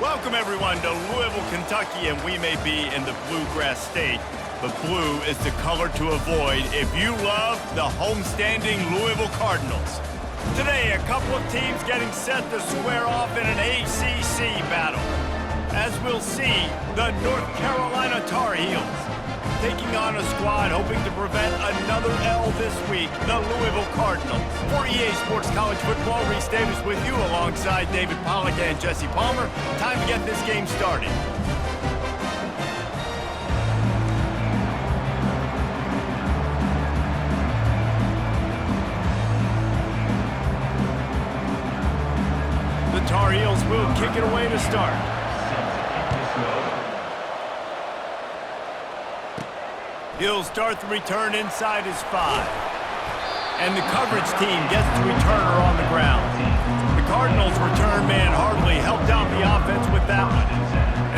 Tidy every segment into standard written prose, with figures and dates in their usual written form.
Welcome, everyone, to Louisville, Kentucky, and we may be in the Bluegrass State, but blue is the color to avoid if you love the homestanding Louisville Cardinals. Today, a couple of teams getting set to square off in an ACC battle. As we'll see, the North Carolina Tar Heels taking on a squad hoping to prevent another L this week, the Louisville Cardinals. For EA Sports College Football, Reese Davis with you alongside David Pollack and Jesse Palmer. Time to get this game started. The Tar Heels will kick it away to start. He'll start the return inside his 5. And the coverage team gets the returner on the ground. The Cardinals' return man hardly helped out the offense with that one.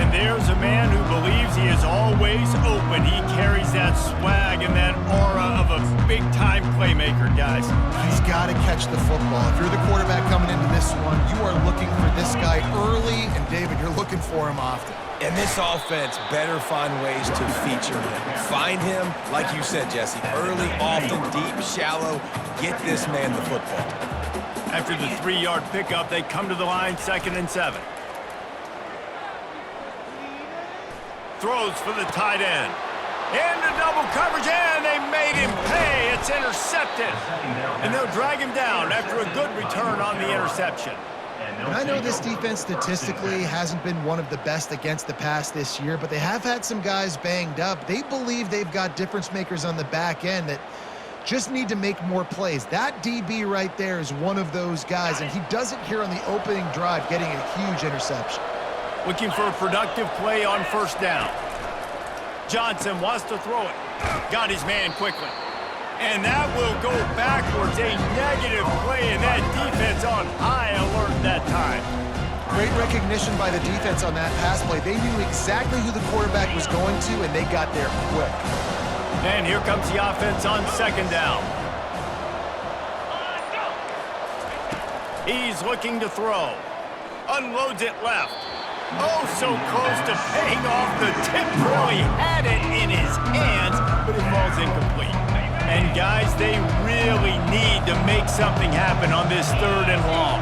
And there's a man who believes he is always open. He carries that swag and that aura of a big-time playmaker, guys. He's got to catch the football. If you're the quarterback coming into this one, you are looking for this guy early, and David, you're looking for him often. And this offense better find ways to feature him. Find him, like you said, Jesse, early, often, deep, shallow. Get this man the football. After the 3-yard pickup, they come to the line, 2nd and 7. Throws for the tight end. Into double coverage, and they made him pay. It's intercepted. And they'll drag him down after a good return on the interception. And I know this defense statistically hasn't been one of the best against the pass this year, but they have had some guys banged up. They believe they've got difference makers on the back end that just need to make more plays. That DB right there is one of those guys, and he does it here on the opening drive, getting a huge interception. Looking for a productive play on 1st down. Johnson wants to throw it. Got his man quickly. And that will go backwards. A negative play, and that defense on high alert that time. Great recognition by the defense on that pass play. They knew exactly who the quarterback was going to, and they got there quick. And here comes the offense on 2nd down. He's looking to throw. Unloads it left. Oh, so close to paying off the tip. Really had it in his hands, but it falls incomplete. And guys, they really need to make something happen on this 3rd and long.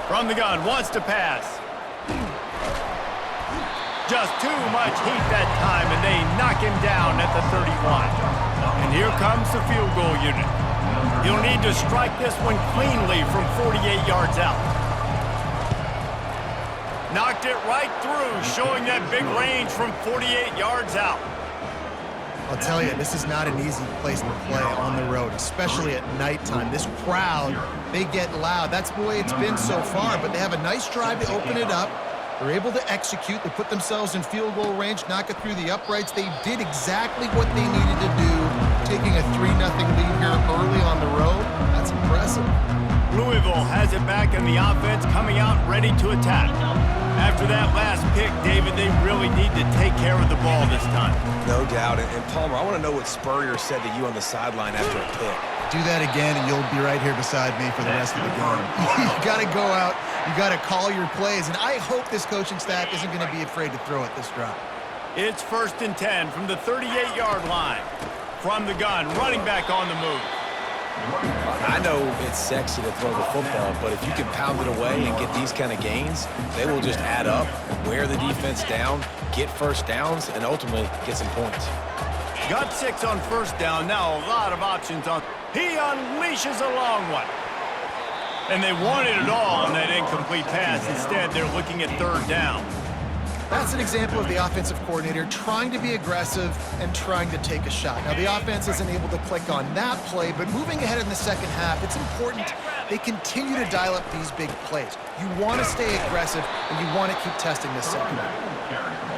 From the gun, wants to pass. Just too much heat that time, and they knock him down at the 31. And here comes the field goal unit. He'll need to strike this one cleanly from 48 yards out. Knocked it right through, showing that big range from 48 yards out. I'll tell you, this is not an easy place to play on the road, especially at nighttime. This crowd, they get loud. That's the way it's been so far, but they have a nice drive to open it up. They're able to execute. They put themselves in field goal range, knock it through the uprights. They did exactly what they needed to do, taking a 3-0 lead here early on the road. That's impressive. Louisville has it back in the offense, coming out ready to attack. After that last pick, David, they really need to take care of the ball this time. No doubt. And Palmer, I want to know what Spurrier said to you on the sideline after a pick. Do that again, and you'll be right here beside me for the rest of the game. You got to go out. You got to call your plays. And I hope this coaching staff isn't going to be afraid to throw it this drive. It's 1st and 10 from the 38-yard line. From the gun, running back on the move. I know it's sexy to throw the football, but if you can pound it away and get these kind of gains, they will just add up, wear the defense down, get 1st downs, and ultimately get some points. Got 6 on 1st down. Now a lot of options on. He unleashes a long one. And they wanted it all on that incomplete pass. Instead, they're looking at 3rd down. That's an example of the offensive coordinator trying to be aggressive and trying to take a shot. Now, the offense isn't able to click on that play, but moving ahead in the 2nd half, it's important they continue to dial up these big plays. You want to stay aggressive, and you want to keep testing this secondary.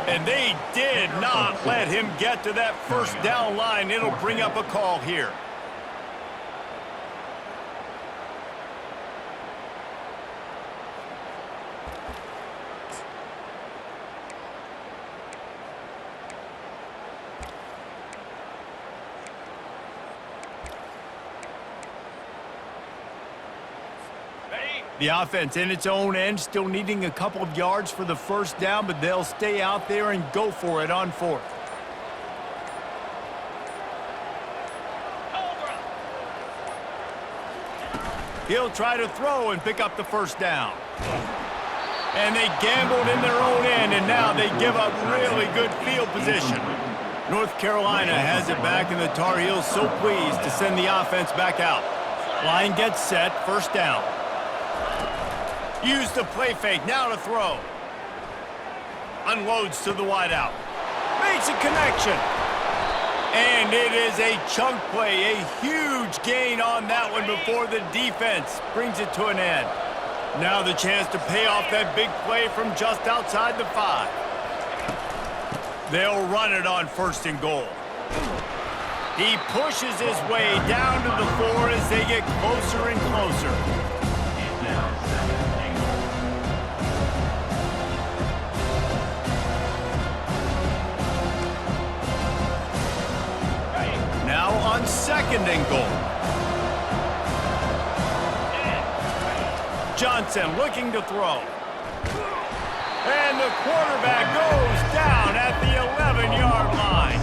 And they did not let him get to that 1st down line. It'll bring up a call here. The offense in its own end, still needing a couple of yards for the first down, but they'll stay out there and go for it on 4th. He'll try to throw and pick up the first down. And they gambled in their own end, and now they give up really good field position. North Carolina has it back, and the Tar Heels so pleased to send the offense back out. Line gets set, first down. Use the play fake, now to throw. Unloads to the wideout. Makes a connection. And it is a chunk play, a huge gain on that one before the defense brings it to an end. Now the chance to pay off that big play from just outside the 5. They'll run it on 1st and goal. He pushes his way down to the 4 as they get closer and closer. Now on 2nd and goal. Johnson looking to throw. And the quarterback goes down at the 11-yard line.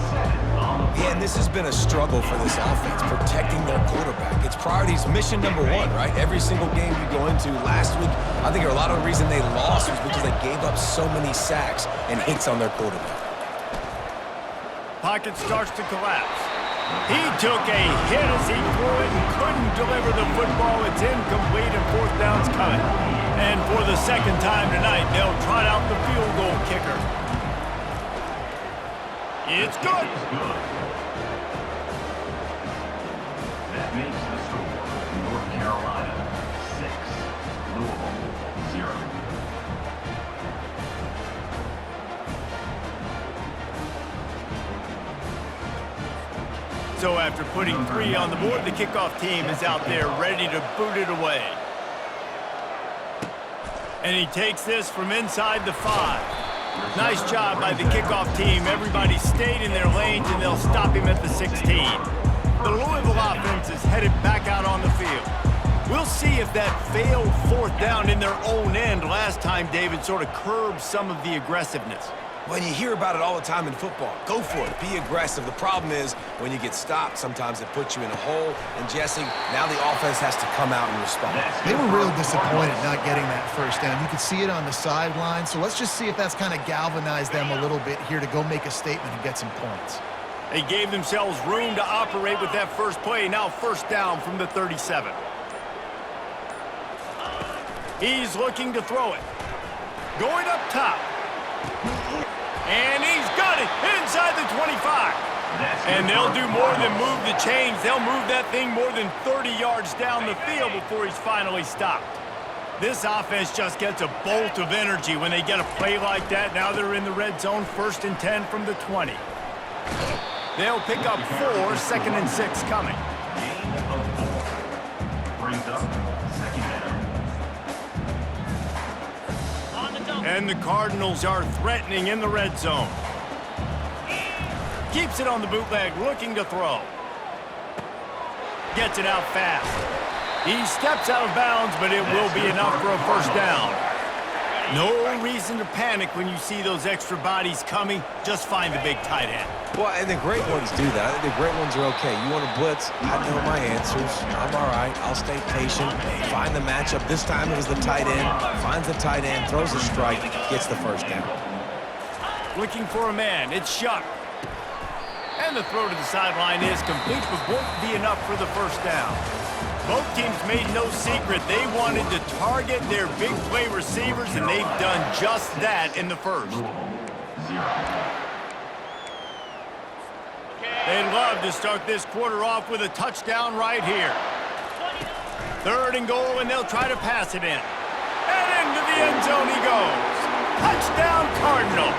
Yeah, and this has been a struggle for this offense, protecting their quarterback. It's priorities, mission number 1, right? Every single game you go into. Last week, I think a lot of the reason they lost was because they gave up so many sacks and hits on their quarterback. Pocket starts to collapse. He took a hit as he threw it and couldn't deliver the football. It's incomplete and 4th down's coming. And for the 2nd time tonight, they'll trot out the field goal kicker. It's good. That makes the score North Carolina 6, Louisville 0. So after putting 3 on the board, the kickoff team is out there ready to boot it away. And he takes this from inside the 5. Nice job by the kickoff team. Everybody stayed in their lanes, and they'll stop him at the 16. The Louisville offense is headed back out on the field. We'll see if that failed 4th down in their own end last time, David, sort of curbed some of the aggressiveness. When you hear about it all the time in football, go for it, be aggressive. The problem is when you get stopped, sometimes it puts you in a hole. And Jesse, now the offense has to come out and respond. They were real disappointed not getting that first down. You could see it on the sideline. So let's just see if that's kind of galvanized them a little bit here to go make a statement and get some points. They gave themselves room to operate with that first play. Now 1st down from the 37. He's looking to throw it. Going up top. And he's got it inside the 25. And they'll do more than move the chains. They'll move that thing more than 30 yards down the field before he's finally stopped. This offense just gets a bolt of energy when they get a play like that. Now they're in the red zone, 1st and 10 from the 20. They'll pick up 4, 2nd and 6 coming. Gain of 4. Brings up 2nd down. And the Cardinals are threatening in the red zone. Keeps it on the bootleg, looking to throw. Gets it out fast. He steps out of bounds, but it will be enough for a 1st down. No reason to panic when you see those extra bodies coming. Just find the big tight end. Well, and the great ones do that. The great ones are okay. You want to blitz? I know my answers. I'm all right. I'll stay patient. Find the matchup. This time it was the tight end. Finds the tight end, throws a strike, gets the 1st down. Looking for a man. It's Shuck. And the throw to the sideline is complete, but won't be enough for the 1st down. Both teams made no secret. They wanted to target their big play receivers, and they've done just that in the 1st. They'd love to start this quarter off with a touchdown right here. 3rd and goal, and they'll try to pass it in. And into the end zone he goes. Touchdown, Cardinals.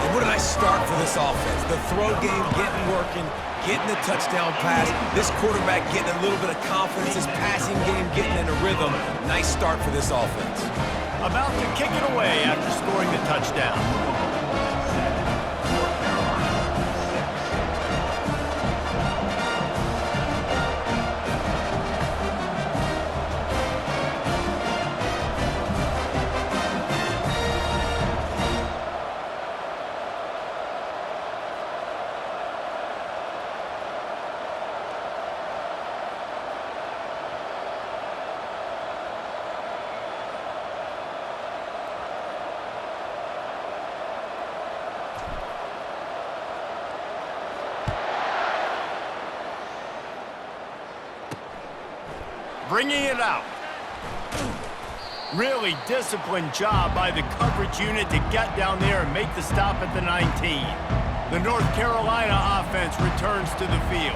And what a nice start for this offense. The throw game getting working, getting the touchdown pass. This quarterback getting a little bit of confidence. His passing game getting in a rhythm. Nice start for this offense. About to kick it away after scoring the touchdown. bringing it out. Really disciplined job by the coverage unit to get down there and make the stop at the 19. The North Carolina offense returns to the field.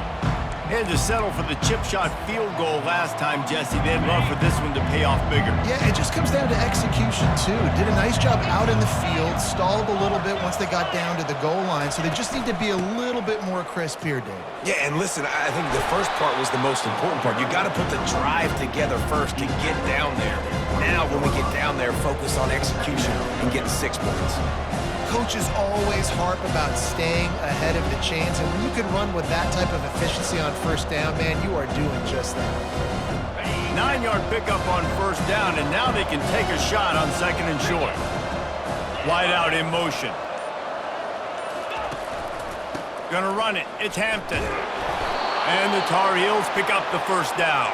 They had to settle for the chip shot field goal last time, Jesse. They'd love for this one to pay off bigger. Yeah, it just comes down to execution, too. Did a nice job out in the field, stalled a little bit once they got down to the goal line, so they just need to be a little bit more crisp here, Dave. Yeah, and listen, I think the first part was the most important part. You got to put the drive together first to get down there. Now, when we get down there, focus on execution and getting 6 points. Coaches always harp about staying ahead of the chains, and when you can run with that type of efficiency on first down, man, you are doing just that. 9-yard pickup on first down, and now they can take a shot on second and short. Wide out in motion. Gonna run it. It's Hampton. And the Tar Heels pick up the first down.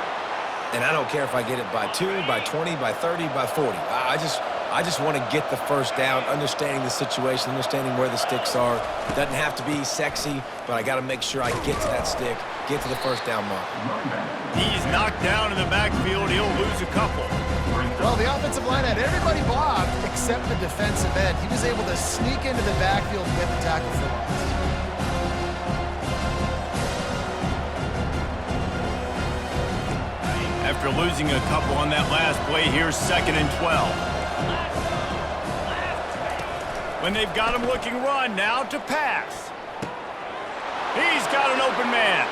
And I don't care if I get it by 2, by 20, by 30, by 40. I just want to get the first down, understanding the situation, understanding where the sticks are. Doesn't have to be sexy, but I got to make sure I get to that stick, get to the first down mark. He's knocked down in the backfield. He'll lose a couple. Well, the offensive line had everybody blocked except the defensive end. He was able to sneak into the backfield and get the tackle for loss. After losing a couple on that last play, here's second and 12. When they've got him looking run, now to pass. He's got an open man.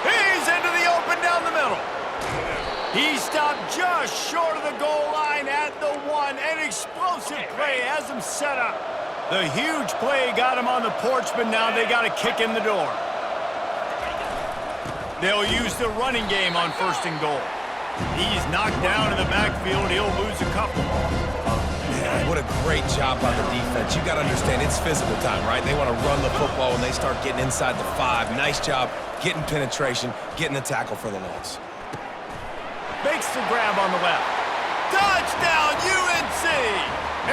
He's into the open down the middle. He stopped just short of the goal line at the 1. An explosive play has him set up. The huge play got him on the porch, but now they got a kick in the door. They'll use the running game on first and goal. He's knocked down in the backfield. He'll lose a couple. Man, what a great job by the defense. You got to understand, it's physical time, right? They want to run the football when they start getting inside the 5. Nice job getting penetration, getting the tackle for the loss. Makes the grab on the left. Touchdown, UNC!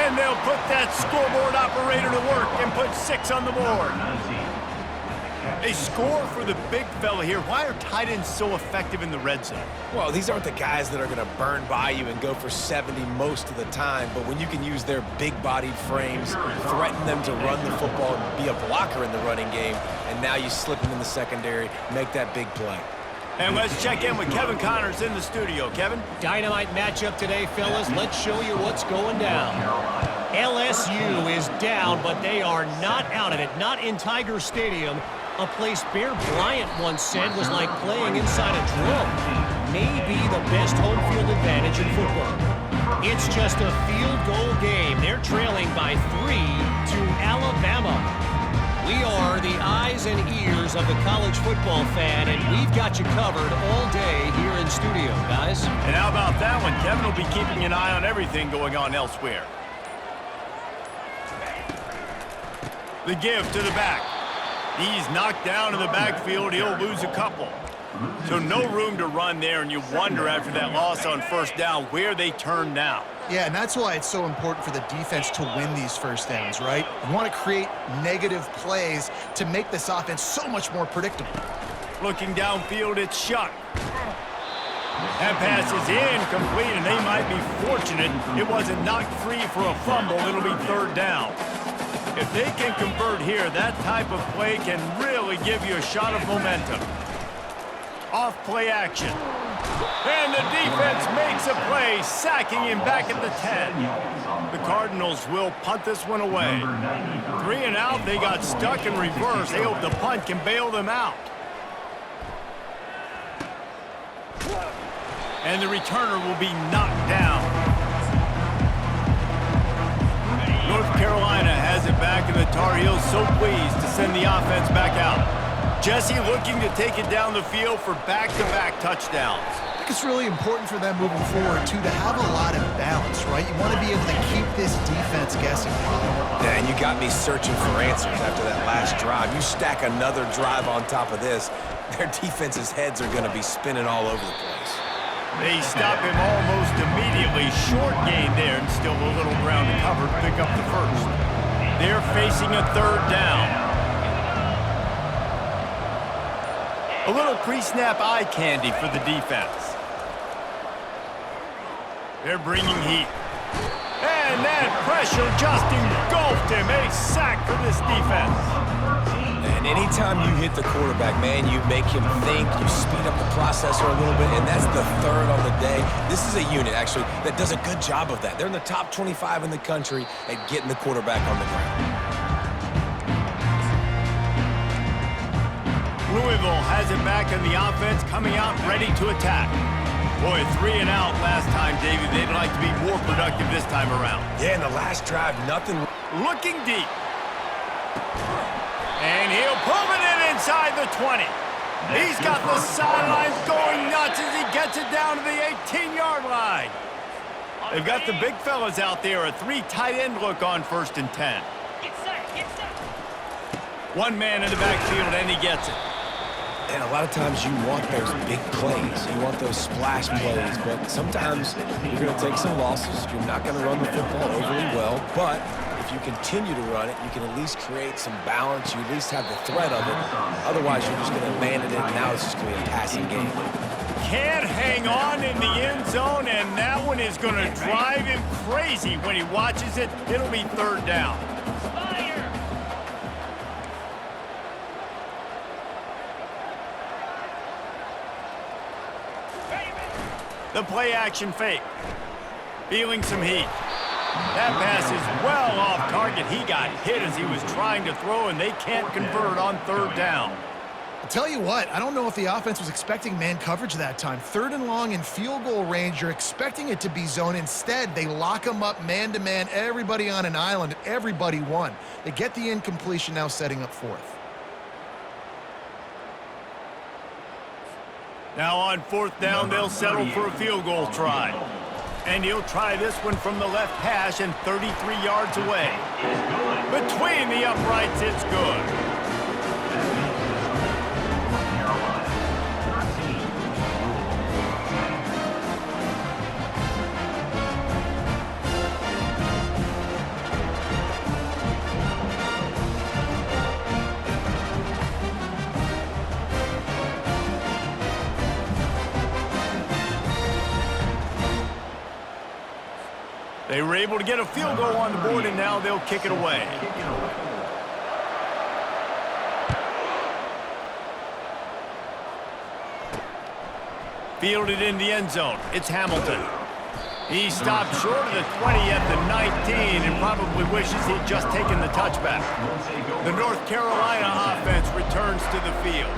And they'll put that scoreboard operator to work and put 6 on the board. A score for the big fella here. Why are tight ends so effective in the red zone? Well, these aren't the guys that are going to burn by you and go for 70 most of the time, but when you can use their big-bodied frames, threaten them to run the football and be a blocker in the running game, and now you slip them in the secondary, make that big play. And let's check in with Kevin Connors in the studio. Kevin? Dynamite matchup today, fellas. Let's show you what's going down. LSU is down, but they are not out of it. Not in Tiger Stadium, a place Bear Bryant once said was like playing inside a drum. Maybe the best home field advantage in football. It's just a field goal game. They're trailing by 3 to Alabama. We are the eyes and ears of the college football fan, and we've got you covered all day here in studio, guys. And how about that one? Kevin will be keeping an eye on everything going on elsewhere. The give to the back. He's knocked down in the backfield. He'll lose a couple. So no room to run there, and you wonder after that loss on first down where they turn now. Yeah, and that's why it's so important for the defense to win these first downs, right? You want to create negative plays to make this offense so much more predictable. Looking downfield, it's Shuck. That pass is incomplete, and they might be fortunate it wasn't knocked free for a fumble. It'll be third down. If they can convert here, that type of play can really give you a shot of momentum. Off play action. And the defense makes a play, sacking him back at the 10. The Cardinals will punt this one away. 3 and out, they got stuck in reverse. They hope the punt can bail them out. And the returner will be knocked down. North Carolina has it back, and the Tar Heels so pleased to send the offense back out. Jesse looking to take it down the field for back-to-back touchdowns. I think it's really important for them moving forward, too, to have a lot of balance, right? You want to be able to keep this defense guessing. Yeah, and you got me searching for answers after that last drive. You stack another drive on top of this, their defense's heads are going to be spinning all over the place. They stop him almost immediately. Short gain there, and still a little ground to cover to pick up the first. They're facing a third down. A little pre-snap eye candy for the defense. They're bringing heat. And that pressure just engulfed him. A sack for this defense. And anytime you hit the quarterback, man, you make him think, you speed up the processor a little bit, and that's the third on the day. This is a unit, actually, that does a good job of that. They're in the top 25 in the country at getting the quarterback on the ground. Louisville has it back in the offense, coming out ready to attack. Boy, 3 and out last time, Davey. They'd like to be more productive this time around. Yeah, in the last drive, nothing. Looking deep. And he'll pull it in inside the 20. He's got the sidelines going nuts as he gets it down to the 18-yard line. They've got the big fellas out there, a 3 tight end look on 1st and 10. One man in the backfield, and he gets it. And a lot of times you want those big plays. You want those splash plays. But sometimes you're going to take some losses. You're not going to run the football overly well. But if you continue to run it, you can at least create some balance. You at least have the threat of it. Otherwise, you're just going to abandon it, and now it's just going to be a passing game. Can't hang on in the end zone, and that one is going to drive him crazy when he watches it. It'll be 3rd down. The play-action fake. Feeling some heat. That pass is well off target. He got hit as he was trying to throw, and they can't convert on 3rd down. I'll tell you what, I don't know if the offense was expecting man coverage that time. 3rd and long in field goal range, you're expecting it to be zone. Instead, they lock them up man-to-man, everybody on an island, and everybody won. They get the incompletion, now setting up 4th. Now on 4th down, they'll settle for a field goal try. And he'll try this one from the left hash and 33 yards away. Between the uprights, it's good. They were able to get a field goal on the board, and now they'll kick it away. Fielded in the end zone. It's Hamilton. He stopped short of the 20 at the 19 and probably wishes he'd just taken the touchback. The North Carolina offense returns to the field.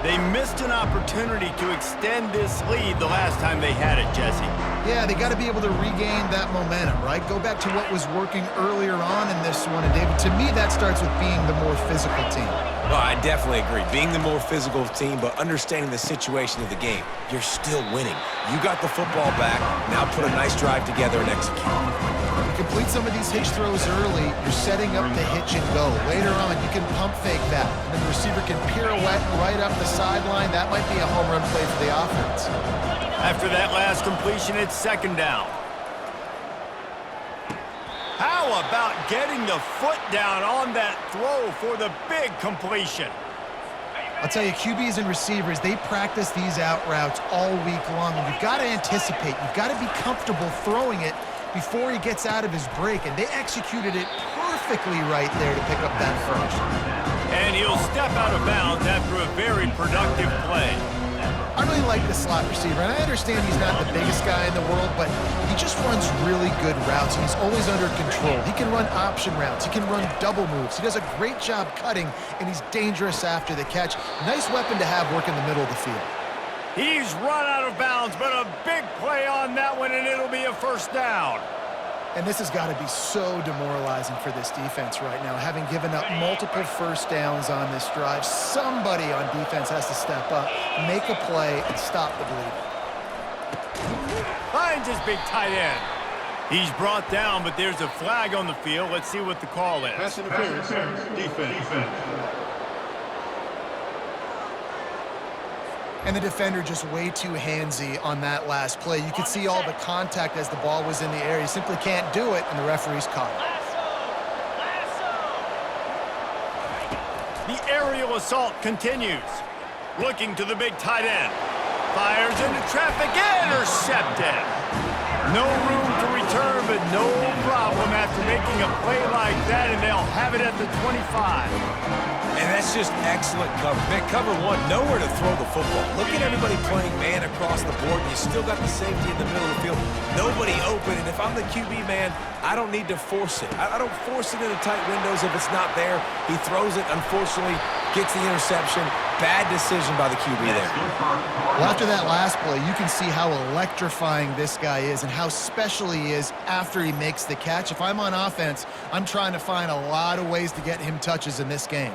They missed an opportunity to extend this lead the last time they had it, Jesse. Yeah, they got to be able to regain that momentum, right? Go back to what was working earlier on in this one. And, David, to me, that starts with being the more physical team. Well, I definitely agree. Being the more physical team, but understanding the situation of the game. You're still winning. You got the football back. Now put a nice drive together and execute. You complete some of these hitch throws early, you're setting up the hitch and go. Later on, you can pump fake that. And then the receiver can pirouette right up the sideline. That might be a home run play for the offense. After that last completion, it's 2nd down. How about getting the foot down on that throw for the big completion? I'll tell you, QBs and receivers, they practice these out routes all week long. And you've got to anticipate. You've got to be comfortable throwing it before he gets out of his break. And they executed it perfectly right there to pick up that first. And he'll step out of bounds after a very productive play. I really like the slot receiver, and I understand he's not the biggest guy in the world, but he just runs really good routes, and he's always under control. He can run option routes. He can run double moves. He does a great job cutting, and he's dangerous after the catch. Nice weapon to have working the middle of the field. He's run out of bounds, but a big play on that one, and it'll be a 1st down. And this has got to be so demoralizing for this defense right now. Having given up multiple 1st downs on this drive, somebody on defense has to step up, make a play, and stop the bleeding. Finds his big tight end. He's brought down, but there's a flag on the field. Let's see what the call is. Pass interference. Defense. And the defender just way too handsy on that last play. You could see all the contact as the ball was in the air. He simply can't do it, and the referee's caught The it. aerial assault continues. Looking to the big tight end. Fires into traffic, intercepted. No room to return, but no problem after making a play like that, and they'll have it at the 25. And that's just excellent coverage. Man, cover one, nowhere to throw the football. Look at everybody playing man across the board, and you still got the safety in the middle of the field. Nobody open, and if I'm the QB, man, I don't need to force it. I don't force it into tight windows if it's not there. He throws it, unfortunately, gets the interception. Bad decision by the QB there. Well, after that last play, you can see how electrifying this guy is and how special he is after he makes the catch. If I'm on offense, I'm trying to find a lot of ways to get him touches in this game.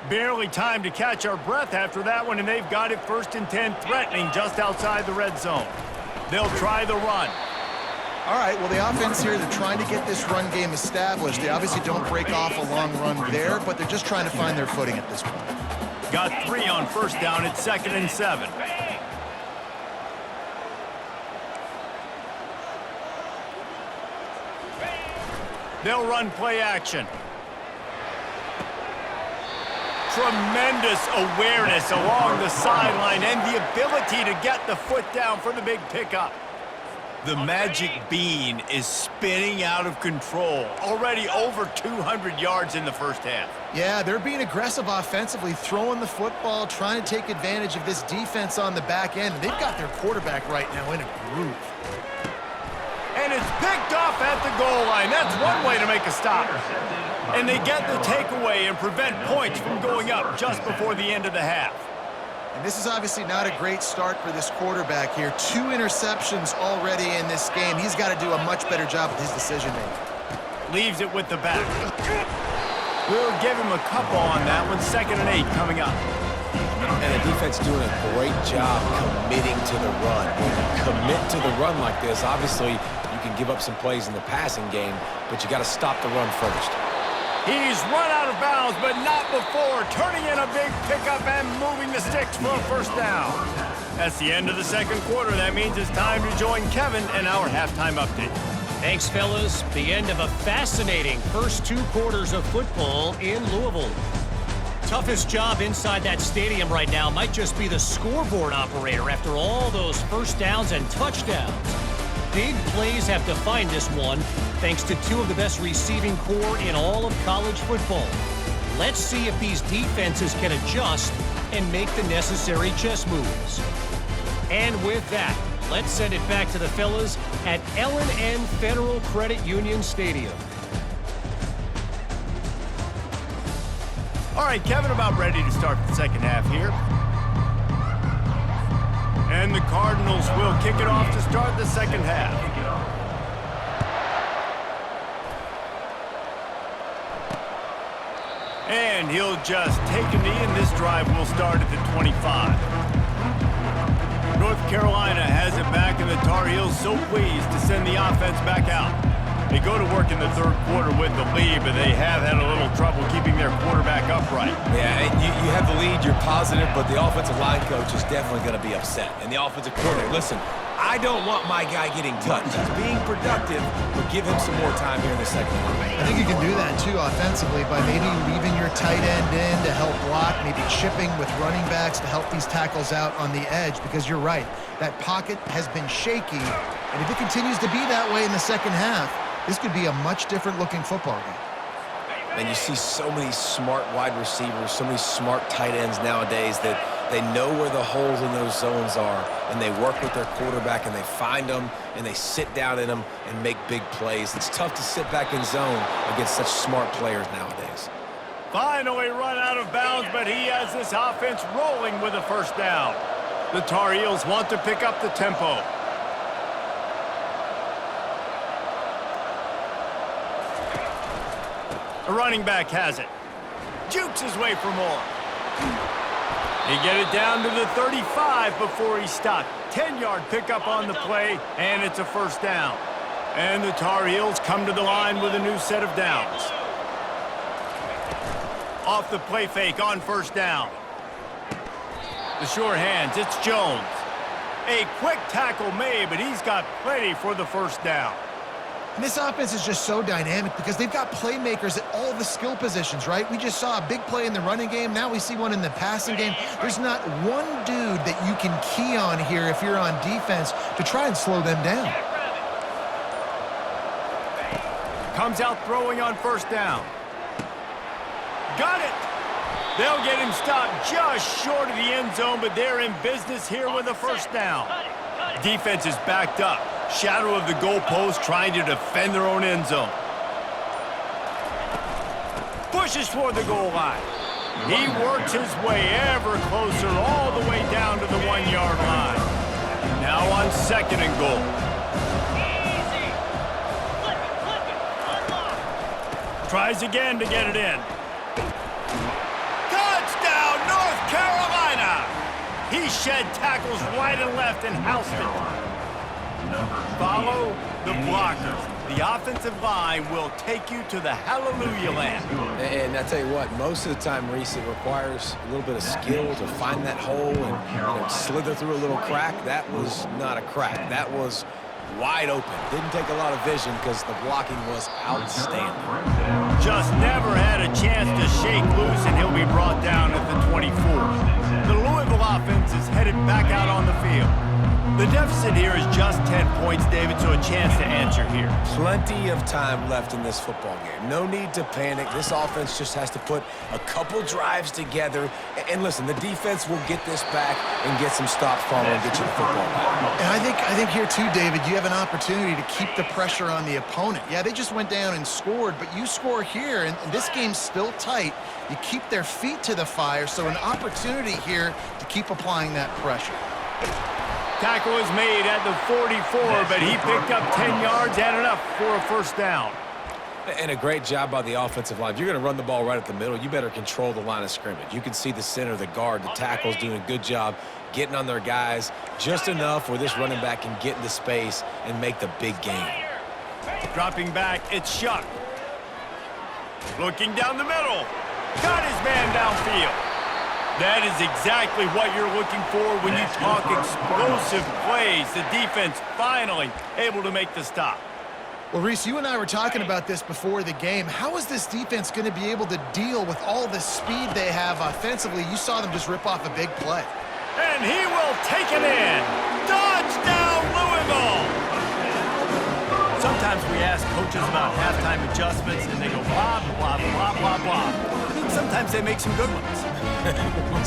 Barely time to catch our breath after that one, and they've got it 1st and 10, threatening just outside the red zone. They'll try the run. All right, well, the offense here, they're trying to get this run game established. They obviously don't break off a long run there, but they're just trying to find their footing at this point. Got 3 on 1st down. It's 2nd and 7. They'll run play action. Tremendous awareness along the sideline and the ability to get the foot down for the big pickup. The magic bean is spinning out of control. Already over 200 yards in the first half. Yeah, they're being aggressive offensively, throwing the football, trying to take advantage of this defense on the back end. They've got their quarterback right now in a groove. And it's picked off at the goal line. That's one way to make a stop. And they get the takeaway and prevent points from going up just before the end of the half. And this is obviously not a great start for this quarterback here. 2 interceptions already in this game. He's got to do a much better job with his decision-making. Leaves it with the back. We'll give him a couple on that one. 2nd and 8 coming up. And the defense doing a great job committing to the run. When you commit to the run like this, obviously you can give up some plays in the passing game, but you got to stop the run first. He's run out of bounds, but not before. Turning in a big pickup and moving the sticks for a 1st down. That's the end of the 2nd quarter. That means it's time to join Kevin and our halftime update. Thanks, fellas. The end of a fascinating first 2 quarters of football in Louisville. Toughest job inside that stadium right now might just be the scoreboard operator after all those 1st downs and touchdowns. Big plays have defined this one, thanks to 2 of the best receiving corps in all of college football. Let's see if these defenses can adjust and make the necessary chess moves. And with that, let's send it back to the fellas at L&N Federal Credit Union Stadium. All right, Kevin, about ready to start the 2nd half here. And the Cardinals will kick it off to start the 2nd half. And he'll just take a knee, and this drive will start at the 25. North Carolina has it back, and the Tar Heels so pleased to send the offense back out. They go to work in the 3rd quarter with the lead, but they have had a little trouble keeping their quarterback upright. Yeah, and you have the lead, you're positive, but the offensive line coach is definitely going to be upset. And the offensive coordinator, listen, I don't want my guy getting touched. He's being productive, but give him some more time here in the 2nd half. I think you can do that, too, offensively, by maybe leaving your tight end in to help block, maybe chipping with running backs to help these tackles out on the edge, because you're right. That pocket has been shaky, and if it continues to be that way in the 2nd half, this could be a much different-looking football game. And you see so many smart wide receivers, so many smart tight ends nowadays that they know where the holes in those zones are, and they work with their quarterback, and they find them, and they sit down in them and make big plays. It's tough to sit back in zone against such smart players nowadays. Finally run out of bounds, but he has this offense rolling with a 1st down. The Tar Heels want to pick up the tempo. The running back has it. Jukes his way for more. He get it down to the 35 before he's stopped. 10-yard pickup on the play, and it's a 1st down. And the Tar Heels come to the line with a new set of downs. Off the play fake on 1st down. The sure hands, it's Jones. A quick tackle made, but he's got plenty for the first down. And this offense is just so dynamic because they've got playmakers at all the skill positions, right? We just saw a big play in the running game. Now we see one in the passing game. There's not one dude that you can key on here if you're on defense to try and slow them down. Comes out throwing on first down. Got it. They'll get him stopped just short of the end zone, but they're in business here with a first down. Defense is backed up. Shadow of the goalpost, trying to defend their own end zone. Pushes for the goal line. He works his way ever closer all the way down to the 1-yard line. Now on second and goal. Tries again to get it in. Touchdown, North Carolina! He shed tackles right and left and housed it. Follow the blockers. The offensive line will take you to the hallelujah land. And I tell you what, most of the time, Reese, it requires a little bit of skill to find that hole and slither through a little crack. That was not a crack. That was wide open. Didn't take a lot of vision because the blocking was outstanding. Just never had a chance to shake loose, and he'll be brought down at the 24. The Louisville offense is headed back out on the field. The deficit here is just 10 points, David, so a chance to answer here. Plenty of time left in this football game. No need to panic. This offense just has to put a couple drives together. And listen, the defense will get this back and get some stops following and get you the football back. And I think here too, David, you have an opportunity to keep the pressure on the opponent. Yeah, they just went down and scored, but you score here, and this game's still tight. You keep their feet to the fire, so an opportunity here to keep applying that pressure. Tackle is made at the 44, but he picked up 10 yards and enough for a first down. And a great job by the offensive line. If you're going to run the ball right at the middle, you better control the line of scrimmage. You can see the center, the guard, the tackles doing a good job getting on their guys just enough where this running back can get into space and make the big gain. Dropping back, it's Shuck. Looking down the middle. Got his man downfield. That is exactly what you're looking for when you talk explosive plays. The defense finally able to make the stop. Well, Reese, you and I were talking about this before the game. How is this defense going to be able to deal with all the speed they have offensively? You saw them just rip off a big play. And he will take it in. Touchdown, Louisville! Sometimes we ask coaches about halftime adjustments, and they go blah, blah, blah, blah, blah. But then sometimes they make some good ones.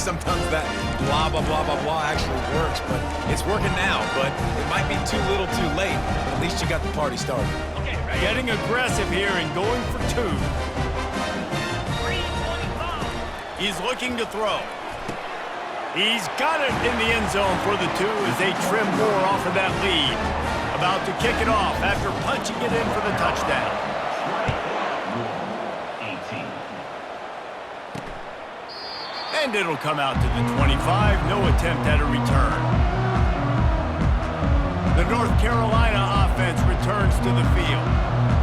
Sometimes that blah, blah, blah, blah, blah actually works, but it's working now. But it might be too little too late, but at least you got the party started. Getting aggressive here and going for two. He's looking to throw. He's got it in the end zone for the two as they trim more off of that lead. About to kick it off after punching it in for the touchdown. And it'll come out to the 25. No attempt at a return. The North Carolina offense returns to the field.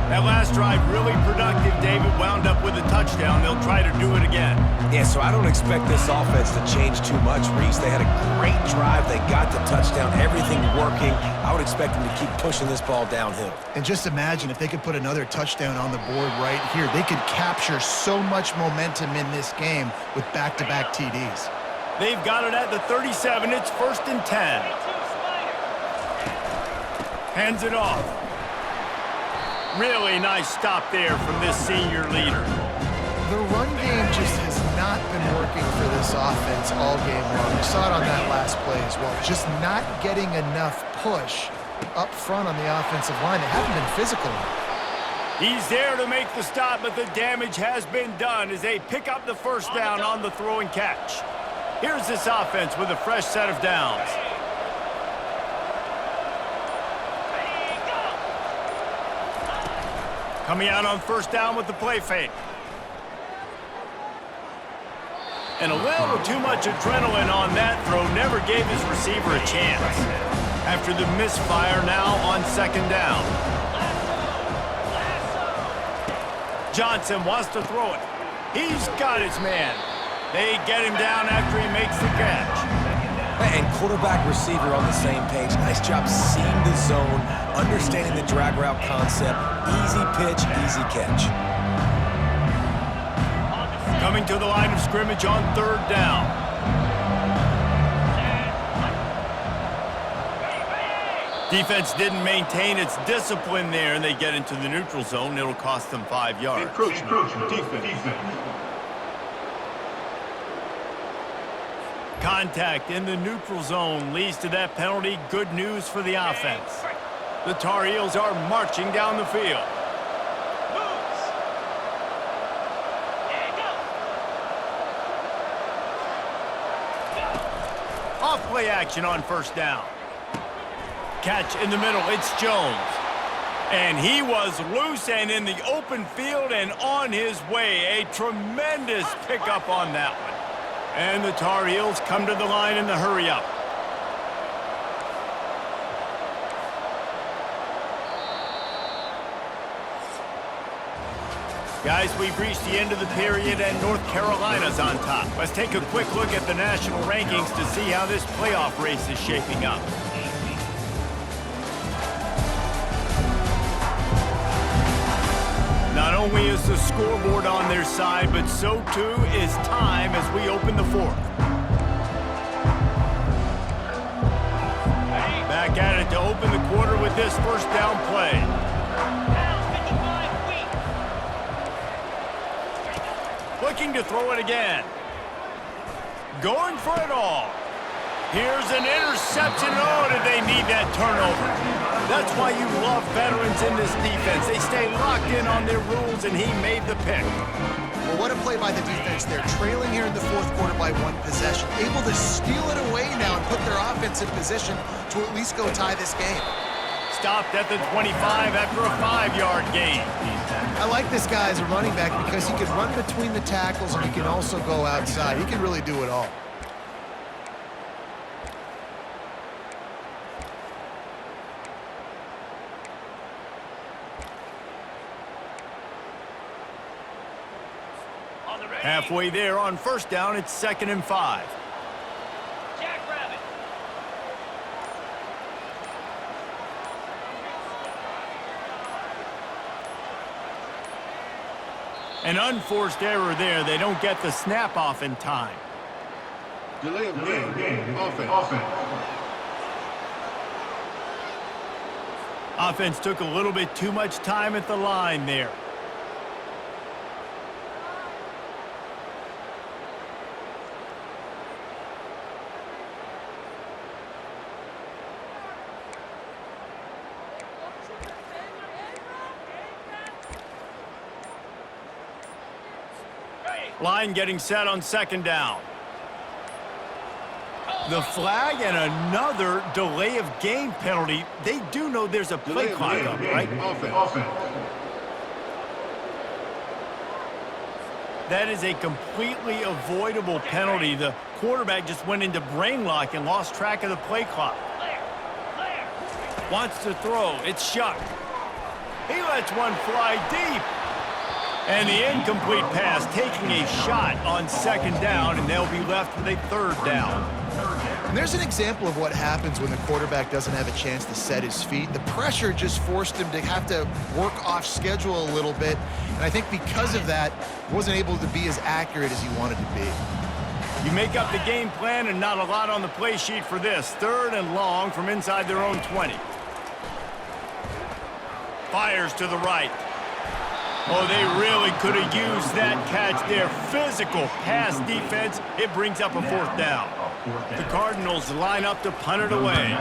That last drive really productive. David wound up with a touchdown. They'll try to do it again. Yeah, so I don't expect this offense to change too much, Reese. They had a great drive. They got the touchdown. Everything working. I would expect them to keep pushing this ball downhill. And just imagine if they could put another touchdown on the board right here. They could capture so much momentum in this game with back-to-back TDs. They've got it at the 37. It's 1st and 10. Hands it off. Really nice stop there from this senior leader. The run game just has not been working for this offense all game long. We saw it on that last play as well. Just not getting enough push up front on the offensive line. They haven't been physical enough. He's there to make the stop, but the damage has been done as they pick up the first down on the throw and catch. Here's this offense with a fresh set of downs. Coming out on first down with the play fake. And a little too much adrenaline on that throw never gave his receiver a chance. After the misfire, now on second down. Johnson wants to throw it. He's got his man. They get him down after he makes the catch. And quarterback receiver on the same page. Nice job seeing the zone, understanding the drag route concept. Easy pitch, easy catch. Coming to the line of scrimmage on 3rd down. Defense didn't maintain its discipline there, and they get into the neutral zone. It'll cost them 5 yards. Encroachment. Defense. Contact in the neutral zone leads to that penalty. Good news for the offense. The Tar Heels are marching down the field. Off play action on 1st down. Catch in the middle. It's Jones. And he was loose and in the open field and on his way. A tremendous pickup on that one. And the Tar Heels come to the line in the hurry-up. Guys, we've reached the end of the period, and North Carolina's on top. Let's take a quick look at the national rankings to see how this playoff race is shaping up. Not only is the scoreboard on their side, but so too is time as we open the 4th. Back at it to open the quarter with this 1st down play. Looking to throw it again. Going for it all. Here's an interception. Oh, did they need that turnover? That's why you love veterans in this defense. They stay locked in on their rules, and he made the pick. Well, what a play by the defense there. Trailing here in the 4th quarter by 1 possession. Able to steal it away now and put their offense in position to at least go tie this game. Stopped at the 25 after a 5-yard gain. I like this guy as a running back because he can run between the tackles and he can also go outside. He can really do it all. Halfway there on 1st down, it's 2nd and 5. An unforced error there. They don't get the snap off in time. Delay of game. Offense. Offense took a little bit too much time at the line there. Line getting set on 2nd down. The flag and another delay of game penalty. They do know there's a play clock up, right? Offense. That is a completely avoidable penalty. The quarterback just went into brain lock and lost track of the play clock. Wants to throw. It's Shuck. He lets one fly deep. And the incomplete pass taking a shot on 2nd down, and they'll be left with a 3rd down. And there's an example of what happens when the quarterback doesn't have a chance to set his feet. The pressure just forced him to have to work off schedule a little bit. And I think because of that, wasn't able to be as accurate as he wanted to be. You make up the game plan and not a lot on the play sheet for this. 3rd and long from inside their own 20. Fires to the right. Oh, they really could have used that catch there. Physical pass defense. It brings up a 4th down. The Cardinals line up to punt it away.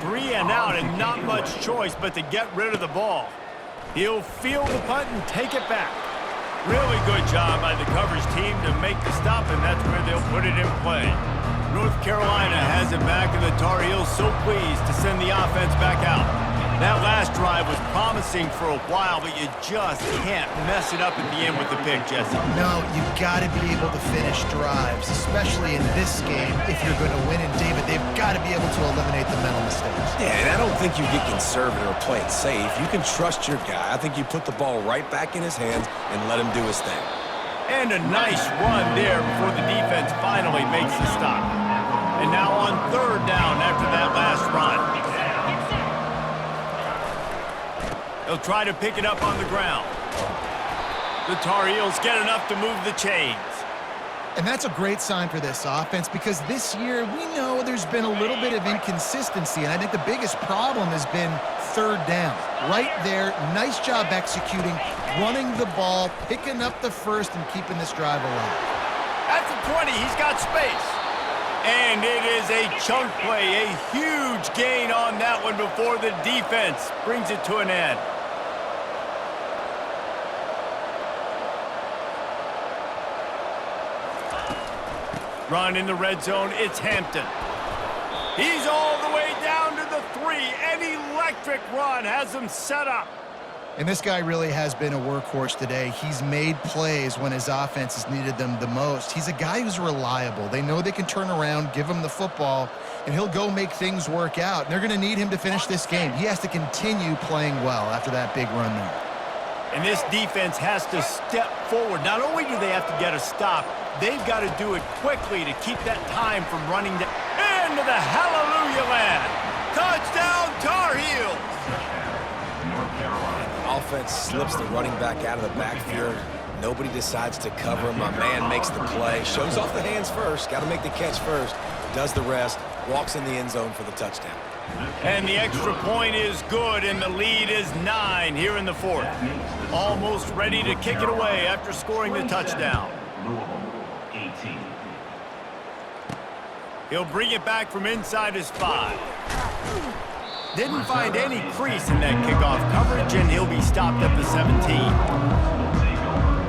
3 and out and not much choice but to get rid of the ball. He'll field the punt and take it back. Really good job by the coverage team to make the stop, and that's where they'll put it in play. North Carolina has it back, and the Tar Heels so pleased to send the offense back out. That last drive was promising for a while, but you just can't mess it up at the end with the pick, Jesse. No, you got to be able to finish drives, especially in this game if you're going to win. And, David, they've got to be able to eliminate the mental mistakes. Yeah, and I don't think you get conservative or play it safe. You can trust your guy. I think you put the ball right back in his hands and let him do his thing. And a nice run there before the defense finally makes the stop. And now on 3rd down after that last run. He'll try to pick it up on the ground. The Tar Heels get enough to move the chains. And that's a great sign for this offense because this year we know there's been a little bit of inconsistency, and I think the biggest problem has been 3rd down. Right there, nice job executing, running the ball, picking up the first, and keeping this drive alive. At the 20, he's got space. And it is a chunk play, a huge gain on that one before the defense brings it to an end. Run in the red zone, it's Hampton. He's all the way down to the 3. An electric run has him set up. And this guy really has been a workhorse today. He's made plays when his offense has needed them the most. He's a guy who's reliable. They know they can turn around, give him the football, and he'll go make things work out. And they're going to need him to finish this game. He has to continue playing well after that big run there. And this defense has to step forward. Not only do they have to get a stop, they've got to do it quickly to keep that time from running into the hallelujah land. Touchdown, Tar Heels! Offense slips the running back out of the backfield. Nobody decides to cover him. My man makes the play. Shows off the hands first. Got to make the catch first. Does the rest. Walks in the end zone for the touchdown. And the extra point is good, and the lead is 9 here in the 4th. Almost ready to kick it away after scoring the touchdown. Louisville, 18. He'll bring it back from inside his 5. Didn't find any crease in that kickoff coverage, and he'll be stopped at the 17.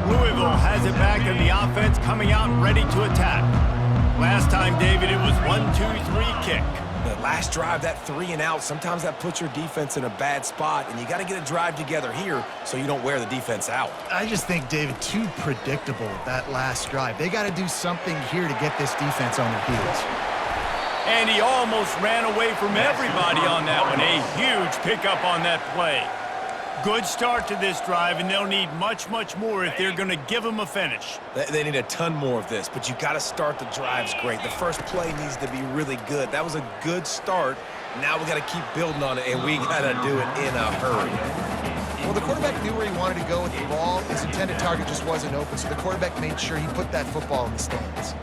Louisville has it back, and the offense coming out ready to attack. Last time, David, it was 1-2-3 kick. The last drive, that 3 and out, sometimes that puts your defense in a bad spot, and you got to get a drive together here so you don't wear the defense out. I just think, David, too predictable, that last drive. They got to do something here to get this defense on their heels. And he almost ran away from everybody on that one. A huge pickup on that play. Good start to this drive, and they'll need much, much more if they're going to give him a finish. They need a ton more of this, but you got to start the drives great. The first play needs to be really good. That was a good start. Now we got to keep building on it, and we got to do it in a hurry. Well, the quarterback knew where he wanted to go with the ball. His intended target just wasn't open, so the quarterback made sure he put that football in the stands.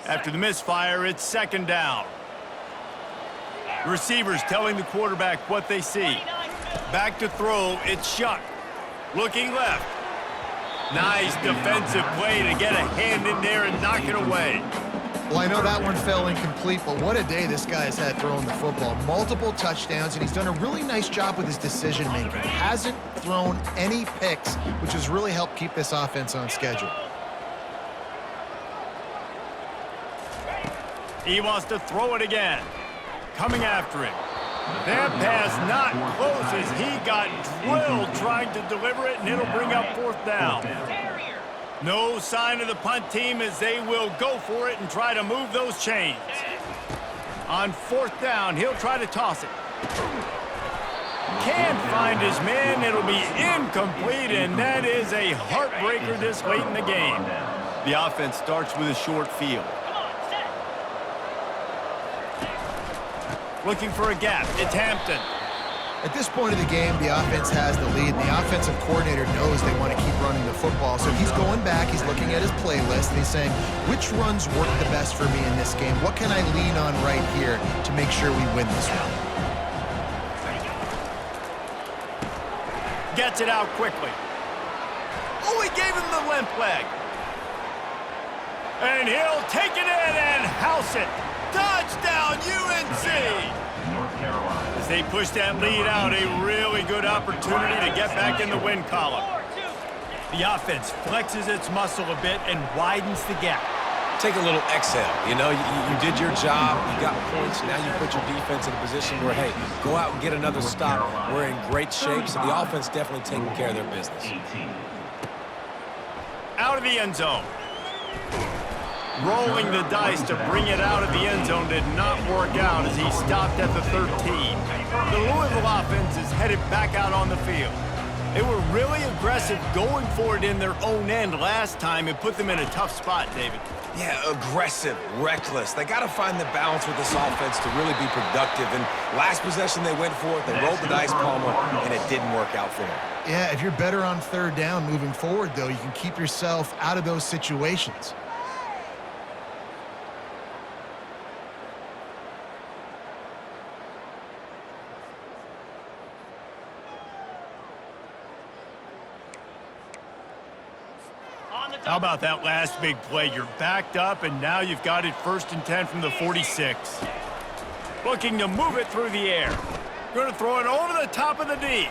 After the misfire, it's 2nd down. Receivers telling the quarterback what they see. Back to throw, it's Shuck. Looking left. Nice defensive play to get a hand in there and knock it away. Well, I know that one fell incomplete, but what a day this guy has had throwing the football. Multiple touchdowns, and he's done a really nice job with his decision-making. Hasn't thrown any picks, which has really helped keep this offense on schedule. He wants to throw it again. Coming after him. That pass not close as he got drilled trying to deliver it, and it'll bring up 4th down. No sign of the punt team as they will go for it and try to move those chains. On 4th down, he'll try to toss it. Can't find his man. It'll be incomplete, and that is a heartbreaker this late in the game. The offense starts with a short field. Looking for a gap. It's Hampton. At this point of the game, the offense has the lead. The offensive coordinator knows they want to keep running the football, so he's going back, he's looking at his playlist, and he's saying, which runs work the best for me in this game? What can I lean on right here to make sure we win this one? Gets it out quickly. Oh, he gave him the limp leg. And he'll take it in and house it. Touchdown, UNC! North Carolina. As they push that lead out, a really good opportunity to get back in the win column. The offense flexes its muscle a bit and widens the gap. Take a little exhale. You know, you did your job. You got points. Now you put your defense in a position where, hey, go out and get another stop. We're in great shape, so the offense definitely taking care of their business. 18. Out of the end zone. Rolling the dice to bring it out of the end zone did not work out as he stopped at the 13. The Louisville offense is headed back out on the field. They were really aggressive going for it in their own end last time. It put them in a tough spot, David. Yeah, aggressive, reckless. They got to find the balance with this offense to really be productive. And last possession they went for it, they rolled the dice, Palmer, and it didn't work out for them. Yeah, if you're better on third down moving forward, though, you can keep yourself out of those situations. How about that last big play? You're backed up, and now you've got it 1st and 10 from the 46. Looking to move it through the air. Going to throw it over the top of the D.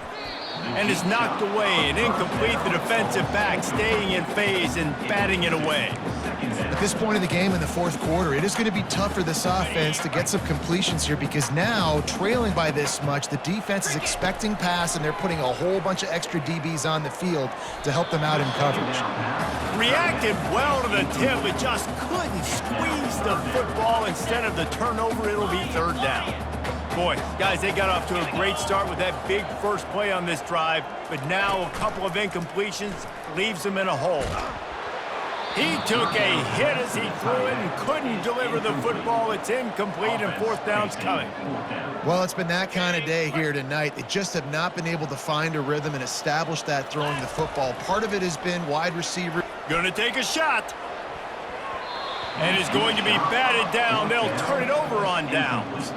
And is knocked away and incomplete. The defensive back staying in phase and batting it away. At this point in the game in the fourth quarter, it is going to be tough for this offense to get some completions here because now, trailing by this much, the defense is expecting pass and they're putting a whole bunch of extra DBs on the field to help them out in coverage. Reacted well to the tip, but just couldn't squeeze the football. Instead of the turnover, it'll be 3rd down. Boy, guys, they got off to a great start with that big first play on this drive, but now a couple of incompletions leaves them in a hole. He took a hit as he threw it and couldn't deliver the football. It's incomplete and 4th down's coming. Well, it's been that kind of day here tonight. They just have not been able to find a rhythm and establish that throwing the football. Part of it has been wide receiver. Going to take a shot. And is going to be batted down. They'll turn it over on downs.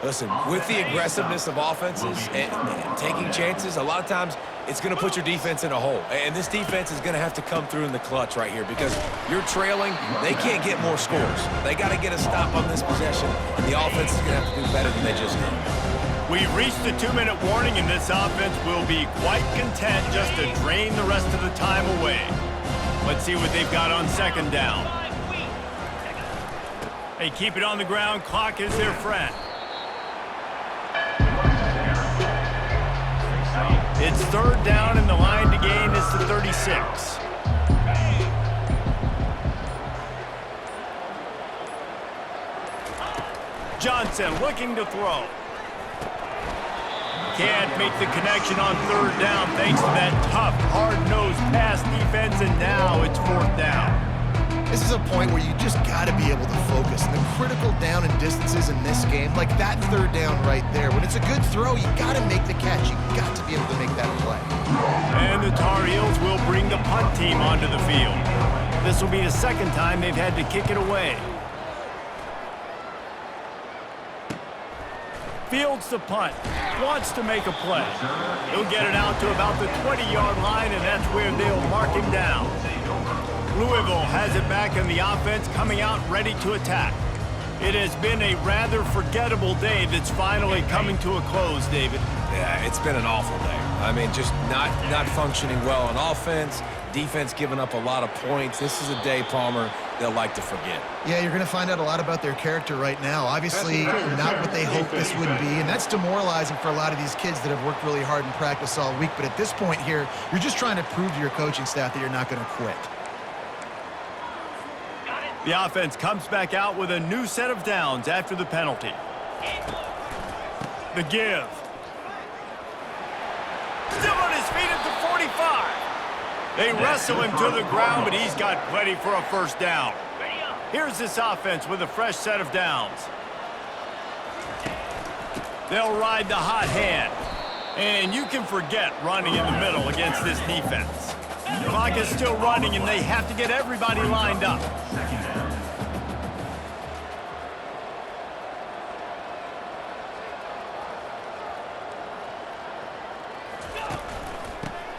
Listen, with the aggressiveness of offenses and taking chances, a lot of times it's going to put your defense in a hole. And this defense is going to have to come through in the clutch right here because you're trailing. They can't get more scores. They got to get a stop on this possession, and the offense is going to have to do better than they just did. We've reached the 2-minute warning, and this offense will be quite content just to drain the rest of the time away. Let's see what they've got on 2nd down. They keep it on the ground. Clock is their friend. It's 3rd down, and the line to gain is the 36. Johnson looking to throw. Can't make the connection on 3rd down thanks to that tough, hard-nosed pass defense, and now it's 4th down. This is a point where you just got to be able to focus. The critical down and distances in this game, like that 3rd down right there, when it's a good throw, you got to make the catch. You got to be able to make that play. And the Tar Heels will bring the punt team onto the field. This will be the 2nd time they've had to kick it away. Fields the punt, wants to make a play. He'll get it out to about the 20-yard line, and that's where they'll mark him down. Louisville has it back in the offense, coming out ready to attack. It has been a rather forgettable day that's finally coming to a close, David. Yeah, it's been an awful day. I mean, just not functioning well on offense, defense giving up a lot of points. This is a day, Palmer, they'll like to forget. Yeah, you're going to find out a lot about their character right now. Obviously, not what they hoped this would be, and that's demoralizing for a lot of these kids that have worked really hard in practice all week. But at this point here, you're just trying to prove to your coaching staff that you're not going to quit. The offense comes back out with a new set of downs after the penalty. The give. Still on his feet at the 45. They wrestle him to the ground, but he's got plenty for a 1st down. Here's this offense with a fresh set of downs. They'll ride the hot hand. And you can forget running in the middle against this defense. The clock is still running, and they have to get everybody lined up.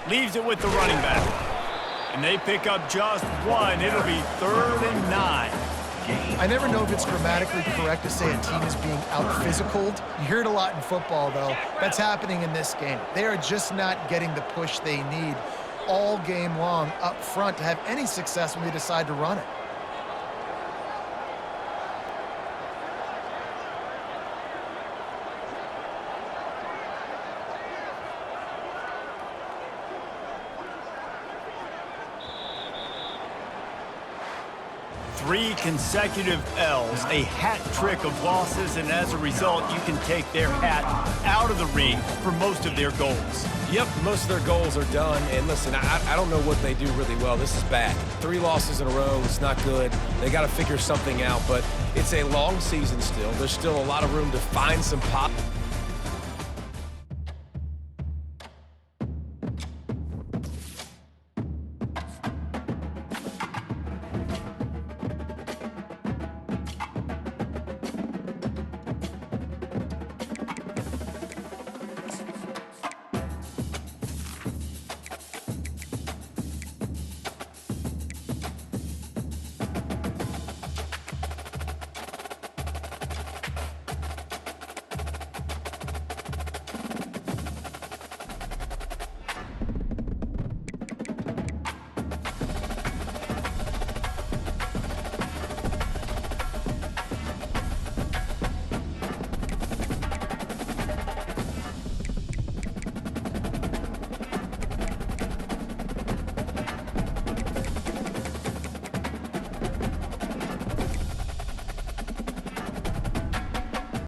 Leaves it with the running back. And they pick up just one. It'll be 3rd and 9. I never know if it's grammatically correct to say a team is being out-physicaled. You hear it a lot in football, though. That's happening in this game. They are just not getting the push they need all game long up front to have any success when they decide to run it. 3 consecutive L's, a hat trick of losses, and as a result, you can take their hat out of the ring for most of their goals. Yep, most of their goals are done. And listen, I don't know what they do really well. This is bad. 3 losses in a row. It's not good. They got to figure something out, but it's a long season still. There's still a lot of room to find some pop.